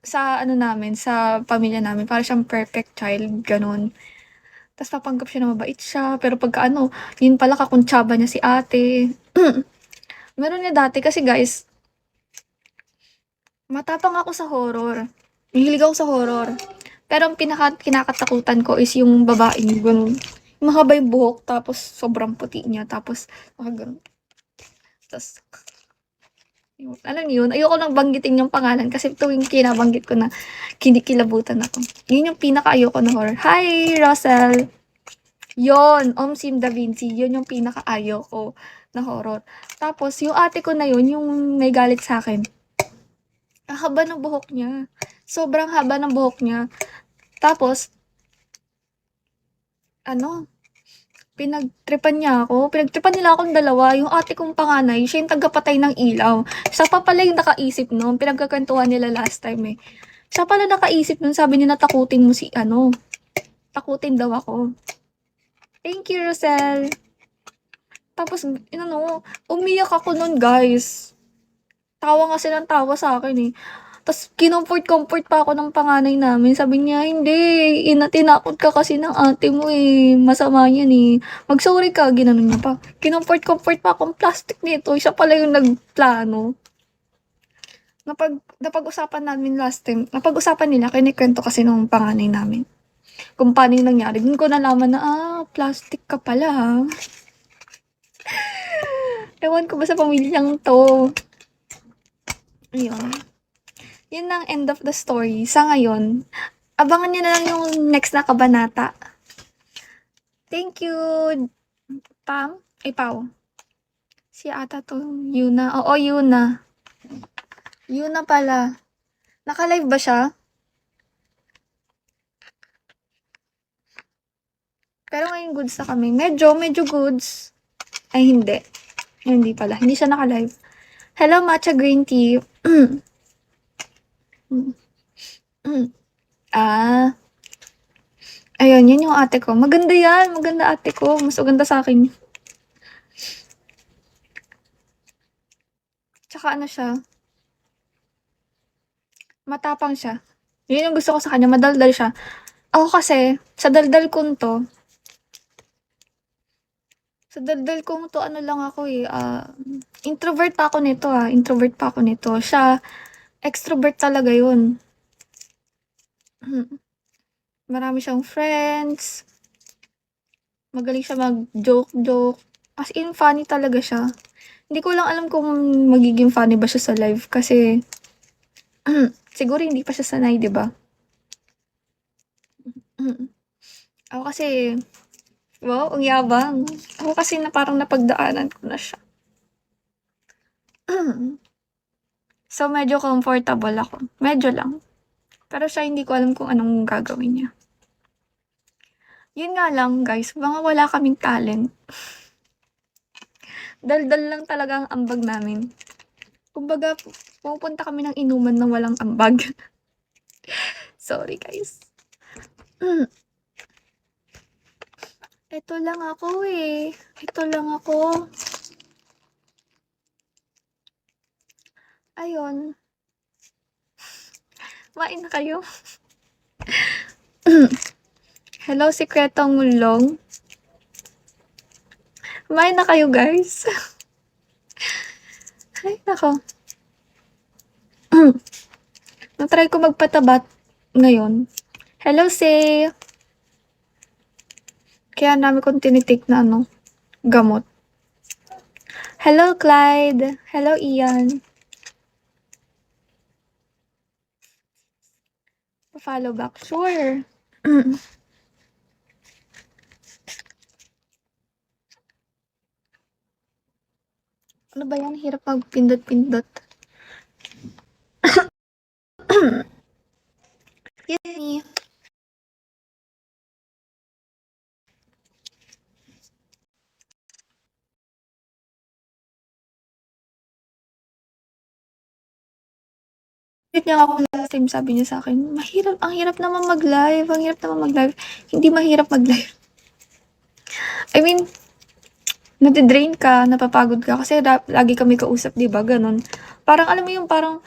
sa ano namin, sa pamilya namin para siyang perfect child, gano'n. Ta's papanggap siya na mabait siya, pero pagka ano, yun pala kakuntsaba niya si ate. Meron niya dati kasi guys, matapang ako sa horror. Mahilig ako sa horror. Pero ang kinakatakutan ko is yung babaeng gano'n. Mahaba yung buhok, tapos sobrang puti niya, tapos gano'n. Tapos, alam niyo yun, ayoko nang banggitin yung pangalan kasi tuwing kinabanggit ko na kinikilabutan ako. Yun yung pinaka-ayoko na horror. Hi, Russell! Yon, Sim Da Vinci, yun yung pinaka-ayaw ko na horror. Tapos, yung ate ko na yun, yung may galit sa akin. Ang haba ng buhok niya. Sobrang haba ng buhok niya. Tapos, ano, pinagtripan niya ako. Pinagtripan nila akong dalawa. Yung ate kong panganay, siya yung tagapatay ng ilaw. Siya pa pala yung nakaisip nun. Pinagkakwentuhan nila last time eh. Siya pala nakaisip nun. Sabi niya na takutin mo si ano. Takutin daw ako. Thank you, Rosel. Tapos, ano, umiyak ako nun, guys. Tawa nga silang tawa sa akin eh. Tapos, kinomfort-comfort pa ako ng panganay namin. Sabi niya, hindi, tinakot ka kasi ng ate mo eh. Masama yan eh. Mag-sorry ka, ginanon niya pa. Kinomfort-comfort pa akong plastic nito. Siya pala yung nagplano. Napag-usapan namin last time, napag-usapan nila, kinikwento kasi nung panganay namin. Kung paano yung nangyari. Doon ko nalaman na, plastic ka pala ha. Ewan ko ba sa pamilyang to. Ayun. Yun ang end of the story. Sa ngayon, abangan nyo na lang yung next na kabanata. Thank you, Pam. Ay, Pao. Si ata to, Yuna. Oo, Yuna. Yuna pala. Naka-live ba siya? Pero ngayon goods na kami. Medyo goods. Ay, hindi. Hindi pala. Hindi siya naka-live. Hello, matcha green tea. ah, ayun, yun yung ate ko. Maganda yan. Maganda ate ko. Mas maganda sa akin. Tsaka ano siya, matapang siya. Yun yung gusto ko sa kanya, madaldal siya. Ako kasi, sa daldal kong to, ano lang ako eh, introvert pa ako nito introvert pa ako nito. Siya, extrovert talaga yun. Marami siyang friends, magaling siya mag-joke-joke. As in, funny talaga siya. Hindi ko lang alam kung magiging funny ba siya sa live kasi siguro hindi pa siya sanay, 'di ba? Ako kasi, wow, ang yabang. Ako kasi na parang napagdaanan ko na siya. So, medyo comfortable ako. Medyo lang. Pero siya hindi ko alam kung anong gagawin niya. Yun nga lang guys, mga wala kaming talent. Daldal lang talaga ang ambag namin. Kumbaga, pupunta kami ng inuman ng walang ambag. Sorry guys. Ito lang ako eh. Ito lang ako. Ayun. Kumain na kayo? Hello, Sikretong Mulong. Kumain na kayo, guys. Ay, nako. Natry ko magpatabat ngayon. Hello, Say. Kaya namin kong tinitik na gamot. Hello, Clyde. Hello, Ian. Follow back. Sure. Ano ba yan? Hirap magpindot-pindot. Excuse me. Niya ako last time, sabi niya sa akin, ang hirap naman mag-live, Hindi mahirap mag-live. I mean, nade-drain ka, napapagod ka, kasi lagi kami kausap, di ba? Ganon. Parang, alam mo yung parang,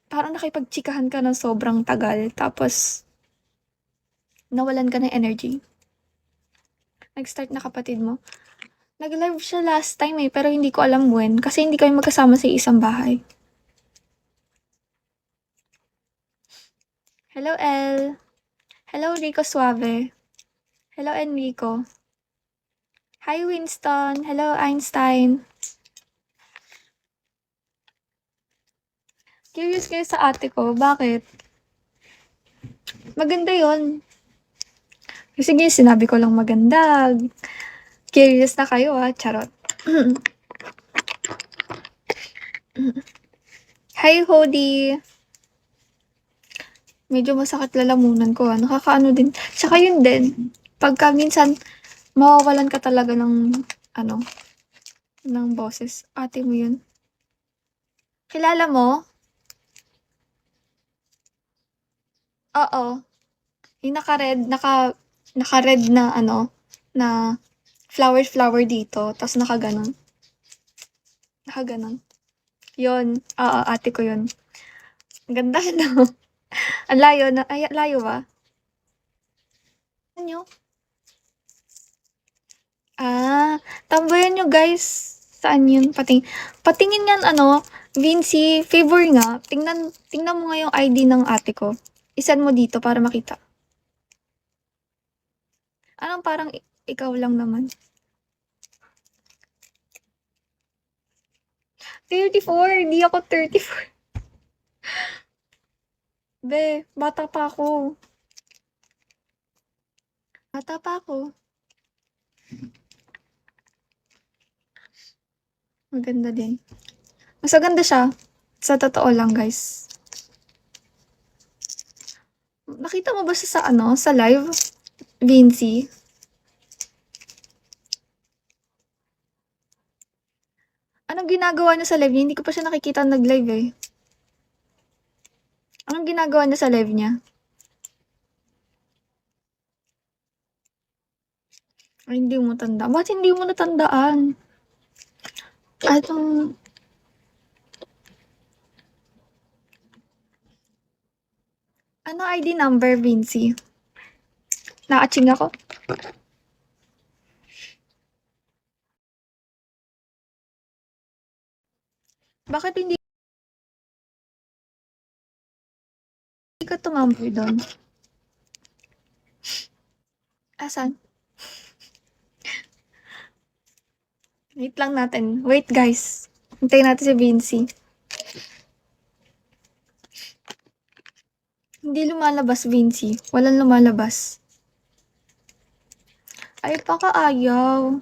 parang nakipagtsikahan ka ng sobrang tagal tapos nawalan ka ng energy. Nag-start na kapatid mo. Nag-live siya last time eh, pero hindi ko alam when kasi hindi kami magkasama sa isang bahay. Hello, El. Hello, Rico Suave. Hello, Enrico. Hi, Winston. Hello, Einstein. Curious kayo sa ate ko. Bakit? Maganda yon. Sige, sinabi ko lang maganda. Curious na kayo charot. Hi, Hody. Medyo masakit lalamunan ko Nakakaano din. Tsaka yun din. Pagka minsan, mawawalan ka talaga ng, ng boses. Ate mo yun. Kilala mo? Oo. Yung naka-red na na flower dito, tapos nakaganon. Nakaganon. Yun. Oo, ate ko yun. Ang ganda, no? Ang layo na, ay, layo ba? Ano? Tambayan nyo guys. Saan yun? Patingin yan, Vinci, favor nga. Tingnan mo nga yung ID ng ate ko. Isend mo dito para makita. Anong parang ikaw lang naman? 34! Hindi ako 34. Be, bata pa ako. Bata pa ako. Maganda din. Mas maganda siya. Sa totoo lang, guys. Nakita mo ba siya sa live? Vinci? Anong ginagawa niya sa live niya? Hindi ko pa siya nakikita nag-live eh. Anong ginagawa niya sa live niya? Ay, hindi mo tanda. Ba't hindi mo natandaan? Ano ID number, Vinci? Nakaching ako? Bakit hindi ka tumambay doon? Asan? Wait lang natin. Wait, guys. Hintayin natin si Vinci. Hindi lumalabas, Vinci. Walang lumalabas. Ay, baka ayaw.